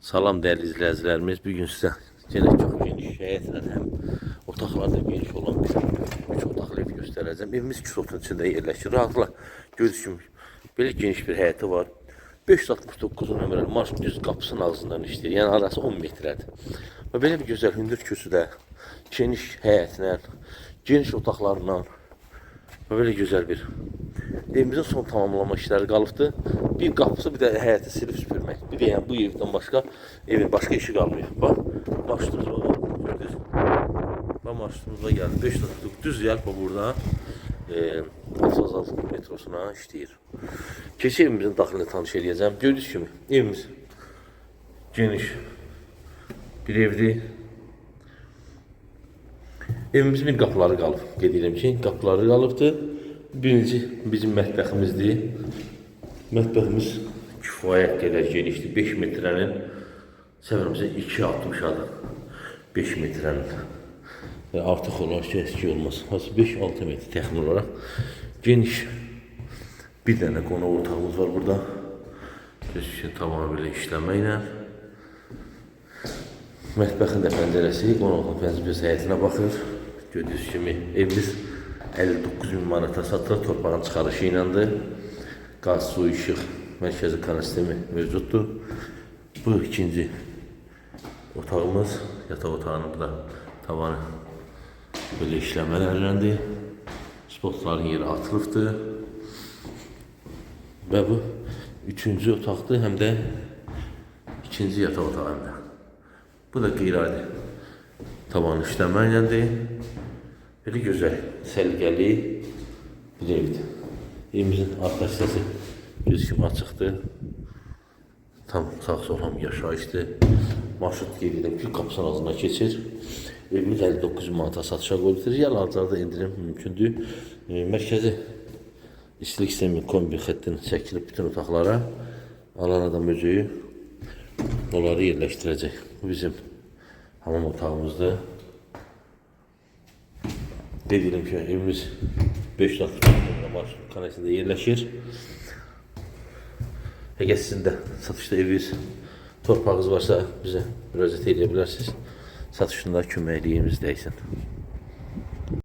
Salam değerli izleyicilerimiz. Bugün size yine çok geniş həyətlə həm otaqlarda geniş olan bir 3 otaqlı ev göstereceğim. Evimiz Küsotun içində yerləşir. Rahatla gözükmüş. Belə geniş bir həyəti var. 569 nömrəli marş düz qapısının ağzından işləyir. Yəni arası 10 metrədir. Və belə bir gözəl hündür kürsüdə geniş həyətlə, geniş otaqlarla və belə gözəl bir evimizin son tamamlama işləri qalıbdı. Bir qapısı, bir də həyəti silib süpürmək. Bir də yəni bu evdən başqa evin başqa işi qalmıyor. Bax, marşrutumuz var. Gördünüz. Bax, marşrutumuzda gəldi. 5 dakika düz gəlib buradan Afazal metrosuna işləyir. Keçi evimizin daxilini tanış edəcəm. Gördüyünüz kimi evimiz geniş bir evdir. Evimizin bir qapıları qalıb. Qeyd edirəm ki, qapıları qalıbdır. Birinci bizim mətbəximizdir. Mətbəximiz kifayət qədər genişdir. 5 metrənin səvirimizə 2.60-adır. 5 metrənin. Və artıq olaraq ki, əski olmaz. 5-6 metr təxmin olaraq geniş bir dənə qonaq otağımız var burada. Gözükün tamamilə işləməklə. Mətbəxin də pəncərəsi qonaq otağın pəncərəsi həyətinə baxır. Gördüyünüz kimi evimiz 59.000 manata satılır. Torpağın çıxarışı iləndir. Qaz, su, işıq, mərkəzi kanal sistemi mövcuddur. Bu ikinci otağımız. Yataq otağının da tavanı böyle işləmələrləndir. Spotların yeri atılıbdır. Və bu üçüncü otaqdır, həm də ikinci yataq otağında. Bu da qeyri-adi tavanı işləməklədir. Belə gözəl, səliqəli bir evdir. Evimizin arxa hissəsi göz kimi açıqdır. Tam sağ-solam yaşayışdır. Marşrut qeyd edim ki, qapısının ağzından keçir. Evimiz 59 manata satışa qoyulur. Real arzularda indirim mümkündür. Mərkəzi istilik sistemi kombi xəttini çəkilib bütün otaqlara. Alan adam özü onları yerləşdirəcək. Bu bizim hamam otağımızdır. Qeyd edim ki, evimiz 5 dakika marşrut kanalında yerləşir. Əgər sizin də satışda eviniz, torpağınız varsa bizə müraciət edə bilərsiniz. Satışında köməkliyimiz dəysin.